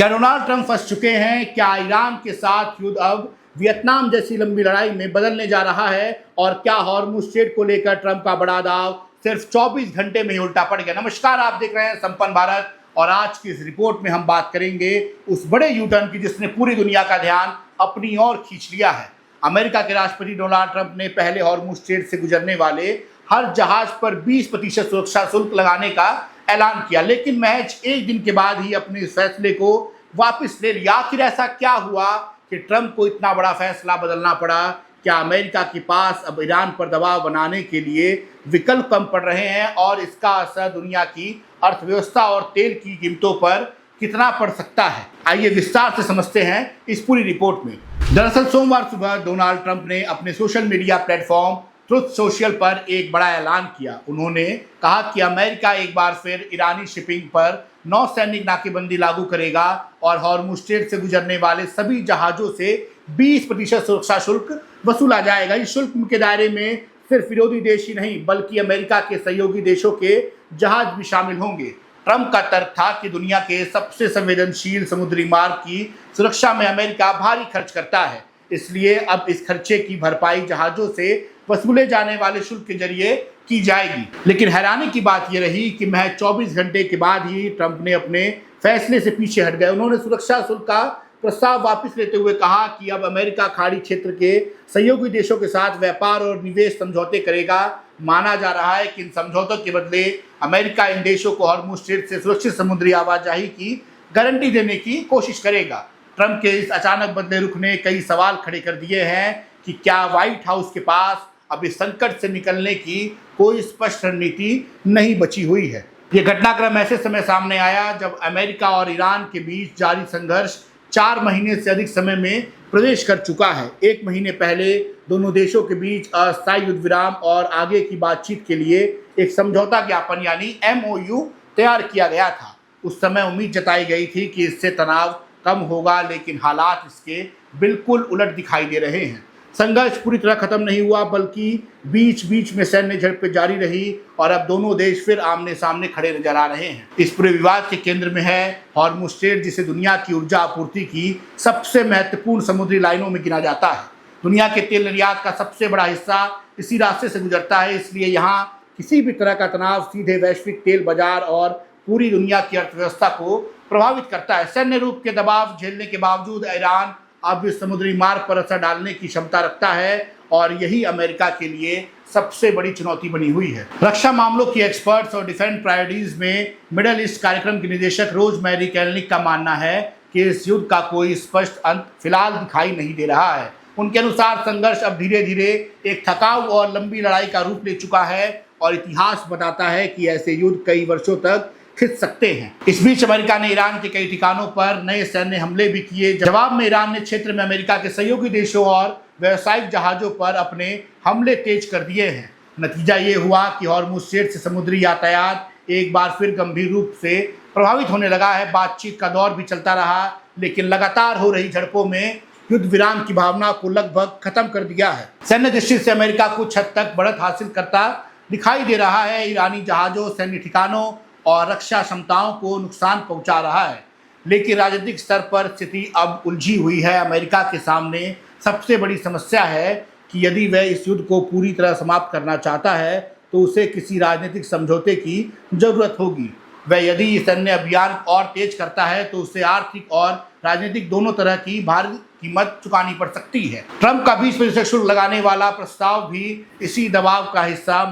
क्या Donald Trump फंस चुके हैं? क्या ईरान के साथ युद्ध अब वियतनाम जैसी लंबी लड़ाई में बदलने जा रहा है? और क्या हॉर्मुज़ स्ट्रेट को लेकर ट्रंप का बड़ा दाव सिर्फ 24 घंटे में ही उल्टा पड़ गया? नमस्कार, आप देख रहे हैं संपन्न भारत और आज की इस रिपोर्ट में हम बात करेंगे उस बड़े यू टर्न की जिसने पूरी दुनिया का ध्यान अपनी ओर खींच लिया है। अमेरिका के राष्ट्रपति डोनाल्ड ट्रंप ने पहले हॉर्मुज़ स्ट्रेट से गुजरने वाले हर जहाज पर 20% सुरक्षा शुल्क लगाने का ऐलान किया, लेकिन महज एक दिन के बाद ही अपने इस फैसले को वापस ले लिया। आखिर ऐसा क्या हुआ कि ट्रंप को इतना बड़ा फैसला बदलना पड़ा? क्या अमेरिका के पास अब ईरान पर दबाव बनाने के लिए विकल्प कम पड़ रहे हैं और इसका असर दुनिया की अर्थव्यवस्था और तेल की कीमतों पर कितना पड़ सकता है? आइए विस्तार से समझते हैं इस पूरी रिपोर्ट में। दरअसल सोमवार सुबह डोनाल्ड ट्रंप ने अपने social media platform truth social पर एक बड़ा ऐलान किया। उन्होंने कहा कि अमेरिका एक बार फिर ईरानी शिपिंग पर नौसैनिक नाकेबंदी लागू करेगा और हॉर्मुज़ स्ट्रेट से गुजरने वाले सभी जहाज़ों से 20% सुरक्षा शुल्क वसूला जाएगा। इस शुल्क के दायरे में सिर्फ विरोधी देश ही नहीं बल्कि अमेरिका के सहयोगी देशों के जहाज भी शामिल होंगे। ट्रंप का तर्क था कि दुनिया के सबसे संवेदनशील समुद्री मार्ग की सुरक्षा में अमेरिका भारी खर्च करता है, इसलिए अब इस खर्चे की भरपाई जहाज़ों से वसूले जाने वाले शुल्क के जरिए की जाएगी। लेकिन हैरानी की बात यह रही कि महज 24 घंटे के बाद ही ट्रंप ने अपने फैसले से पीछे हट गए। उन्होंने सुरक्षा शुल्क का प्रस्ताव वापस लेते हुए कहा कि अब अमेरिका खाड़ी क्षेत्र के सहयोगी देशों के साथ व्यापार और निवेश समझौते करेगा। माना जा रहा है कि इन समझौतों के बदले अमेरिका इन देशों को हॉर्मुज़ स्ट्रेट से सुरक्षित समुद्री आवाजाही की गारंटी देने की कोशिश करेगा। ट्रंप के इस अचानक बदले रुख ने कई सवाल खड़े कर दिए हैं कि क्या व्हाइट हाउस के पास अब इस संकट से निकलने की कोई स्पष्ट रणनीति नहीं बची हुई है। ये घटनाक्रम ऐसे समय सामने आया जब अमेरिका और ईरान के बीच जारी संघर्ष 4 महीने से अधिक समय में प्रवेश कर चुका है। 1 महीने पहले दोनों देशों के बीच अस्थायी युद्ध विराम और आगे की बातचीत के लिए एक समझौता ज्ञापन यानी MOU तैयार किया गया था। उस समय उम्मीद जताई गई थी कि इससे तनाव कम होगा, लेकिन हालात इसके बिल्कुल उलट दिखाई दे रहे हैं। संघर्ष पूरी तरह खत्म नहीं हुआ बल्कि बीच बीच में सैन्य झड़पें जारी रही और अब दोनों देश फिर आमने सामने खड़े नजर आ रहे हैं। इस पूरे विवाद के केंद्र में है हॉर्मुज़ स्ट्रेट, जिसे दुनिया की ऊर्जा आपूर्ति की सबसे महत्वपूर्ण समुद्री लाइनों में गिना जाता है। दुनिया के तेल निर्यात का सबसे बड़ा हिस्सा इसी रास्ते से गुजरता है, इसलिए यहाँ किसी भी तरह का तनाव सीधे वैश्विक तेल बाजार और पूरी दुनिया की अर्थव्यवस्था को प्रभावित करता है। सैन्य रूप के दबाव झेलने के बावजूद ईरान अब इस समुद्री मार्ग पर असर डालने की क्षमता रखता है और यही अमेरिका के लिए सबसे बड़ी चुनौती बनी हुई है। रक्षा मामलों की एक्सपर्ट्स और डिफेंस प्रायोरिटीज में मिडल ईस्ट कार्यक्रम के निदेशक रोजमेरी कैलनिक का मानना है कि इस युद्ध का कोई स्पष्ट अंत फिलहाल दिखाई नहीं दे रहा है। उनके अनुसार संघर्ष अब धीरे धीरे एक थकाऊ और लंबी लड़ाई का रूप ले चुका है और इतिहास बताता है कि ऐसे युद्ध कई वर्षों तक खिंच सकते हैं। इस बीच अमेरिका ने ईरान के कई ठिकानों पर नए सैन्य हमले भी किए। जवाब में ईरान ने क्षेत्र में अमेरिका के सहयोगी देशों और व्यावसायिक जहाजों पर अपने हमले तेज कर दिए हैं। नतीजा ये हुआ कि हॉर्मुज़ स्ट्रेट से समुद्री यातायात एक बार फिर गंभीर रूप से प्रभावित होने लगा है। बातचीत का दौर भी चलता रहा, लेकिन लगातार हो रही झड़पों में युद्ध विराम की भावना को लगभग खत्म कर दिया है। सैन्य दृष्टि से अमेरिका कुछ हद तक बढ़त हासिल करता दिखाई दे रहा है। ईरानी जहाजों, सैन्य ठिकानों और रक्षा क्षमताओं को नुकसान पहुंचा रहा है, लेकिन राजनीतिक स्तर पर स्थिति अब उलझी हुई है। अमेरिका के सामने सबसे बड़ी समस्या है कि यदि वह इस युद्ध को पूरी तरह समाप्त करना चाहता है तो उसे किसी राजनीतिक समझौते की जरूरत होगी। वह यदि सैन्य अभियान और तेज करता है तो उसे आर्थिक और राजनीतिक दोनों तरह की भारी कीमत चुकानी पड़ सकती है। ट्रंप का 20% शुल्क लगाने वाला प्रस्ताव भी इसी दबाव का हिस्सा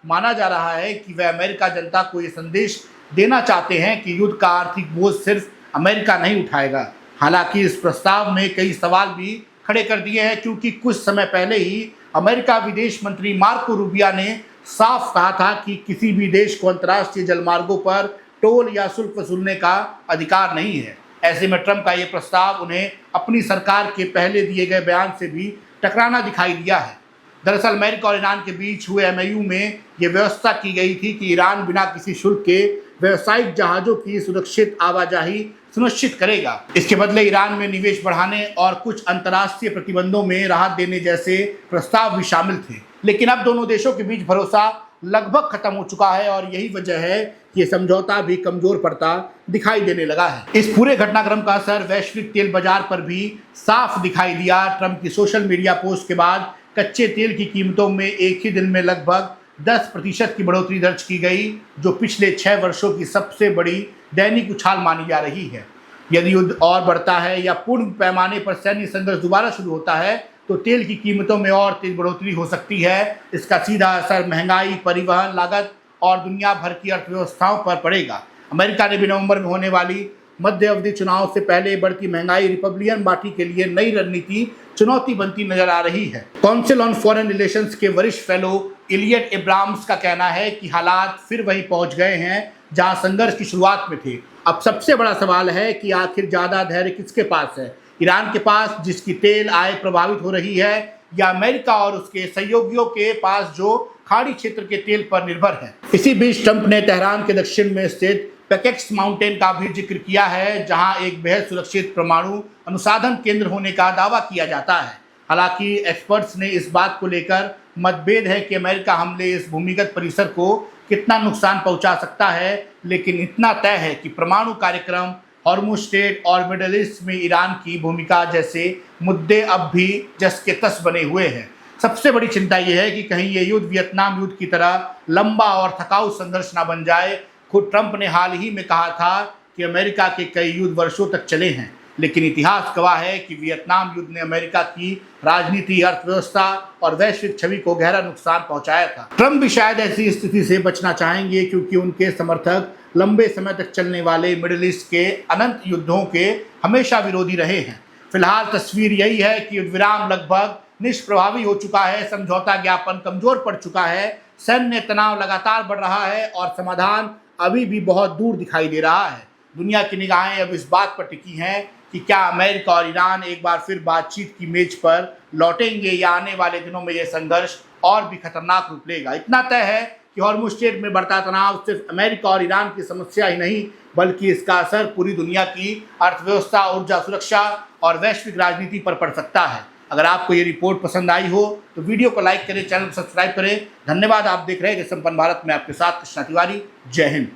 माना जा रहा है कि वह अमेरिका जनता को ये संदेश देना चाहते हैं कि युद्ध का आर्थिक बोझ सिर्फ अमेरिका नहीं उठाएगा। हालांकि इस प्रस्ताव में कई सवाल भी खड़े कर दिए हैं, क्योंकि कुछ समय पहले ही अमेरिका विदेश मंत्री मार्को रूबियो ने साफ कहा था कि किसी भी देश को अंतर्राष्ट्रीय जलमार्गों पर टोल या शुल्क वसूलने का अधिकार नहीं है। ऐसे में ट्रंप का ये प्रस्ताव उन्हें अपनी सरकार के पहले दिए गए बयान से भी टकराना दिखाई दिया है। दरअसल अमेरिका और ईरान के बीच हुए MOU में ये व्यवस्था की गई थी कि ईरान बिना किसी शुल्क के व्यावसायिक जहाज़ों की सुरक्षित आवाजाही सुनिश्चित करेगा। इसके बदले ईरान में निवेश बढ़ाने और कुछ अंतर्राष्ट्रीय प्रतिबंधों में राहत देने जैसे प्रस्ताव भी शामिल थे। लेकिन अब दोनों देशों के बीच भरोसा लगभग खत्म हो चुका है और यही वजह है कि ये समझौता भी कमजोर पड़ता दिखाई देने लगा है। इस पूरे घटनाक्रम का असर वैश्विक तेल बाजार पर भी साफ दिखाई दिया। ट्रंप की सोशल मीडिया पोस्ट के बाद कच्चे तेल की कीमतों में एक ही दिन में लगभग 10% की बढ़ोतरी दर्ज की गई, जो पिछले 6 वर्षों की सबसे बड़ी दैनिक उछाल मानी जा रही है। यदि युद्ध और बढ़ता है या पूर्ण पैमाने पर सैन्य संघर्ष दोबारा शुरू होता है तो तेल की कीमतों में और तेज बढ़ोतरी हो सकती है। इसका सीधा असर महंगाई, परिवहन लागत और दुनिया भर की अर्थव्यवस्थाओं पर पड़ेगा। अमेरिका ने भी नवंबर में होने वाली मध्य अवधि चुनाव से पहले बढ़ती महंगाई रिपब्लिकन पार्टी के लिए नई रणनीति चुनौती बनती नजर आ रही है। काउंसिल ऑन फॉरेन रिलेशंस के वरिष्ठ फेलो इलियट एब्राम्स का कहना है कि हालात फिर वहीं पहुंच गए हैं जहां संघर्ष की शुरुआत में थे। अब सबसे बड़ा सवाल है कि आखिर ज्यादा धैर्य किसके पास है, ईरान के पास जिसकी तेल आय प्रभावित हो रही है, या अमेरिका और उसके सहयोगियों के पास जो खाड़ी क्षेत्र के तेल पर निर्भर है। इसी बीच ट्रंप ने तेहरान के दक्षिण में स्थित पैकेक्स माउंटेन का भी जिक्र किया है, जहां एक बेहद सुरक्षित परमाणु अनुसंधान केंद्र होने का दावा किया जाता है। हालांकि एक्सपर्ट्स ने इस बात को लेकर मतभेद है कि अमेरिका हमले इस भूमिगत परिसर को कितना नुकसान पहुंचा सकता है, लेकिन इतना तय है कि परमाणु कार्यक्रम, हॉर्मुज़ स्ट्रेट और मिडल ईस्ट में ईरान की भूमिका जैसे मुद्दे अब भी जस के तस बने हुए हैं। सबसे बड़ी चिंता यह है कि कहीं ये युद्ध वियतनाम युद्ध की तरह लंबा और थकाऊ संघर्ष ना बन जाए। खुद ट्रंप ने हाल ही में कहा था कि अमेरिका के कई युद्ध वर्षों तक चले हैं, लेकिन इतिहास गवाह है कि वियतनाम युद्ध ने अमेरिका की राजनीति, अर्थव्यवस्था और वैश्विक छवि को गहरा नुकसान पहुंचाया था। ट्रंप भी शायद ऐसी स्थिति से बचना चाहेंगे, क्योंकि उनके समर्थक लंबे समय तक चलने वाले मिडिल ईस्ट के अनंत युद्धों के हमेशा विरोधी रहे हैं। फिलहाल तस्वीर यही है कि युद्ध विराम लगभग निष्प्रभावी हो चुका है, समझौता ज्ञापन कमजोर पड़ चुका है, सैन्य तनाव लगातार बढ़ रहा है और समाधान अभी भी बहुत दूर दिखाई दे रहा है। दुनिया की निगाहें अब इस बात पर टिकी हैं कि क्या अमेरिका और ईरान एक बार फिर बातचीत की मेज पर लौटेंगे, या आने वाले दिनों में यह संघर्ष और भी खतरनाक रूप लेगा। इतना तय है कि हॉर्मुज़ स्ट्रेट में बढ़ता तनाव सिर्फ अमेरिका और ईरान की समस्या ही नहीं, बल्कि इसका असर पूरी दुनिया की अर्थव्यवस्था, ऊर्जा सुरक्षा और वैश्विक राजनीति पर पड़ सकता है। अगर आपको ये रिपोर्ट पसंद आई हो तो वीडियो को लाइक करें, चैनल को सब्सक्राइब करें। धन्यवाद। आप देख रहे हैं संपन्न भारत में आपके साथ कृष्णा तिवारी। जय हिंद।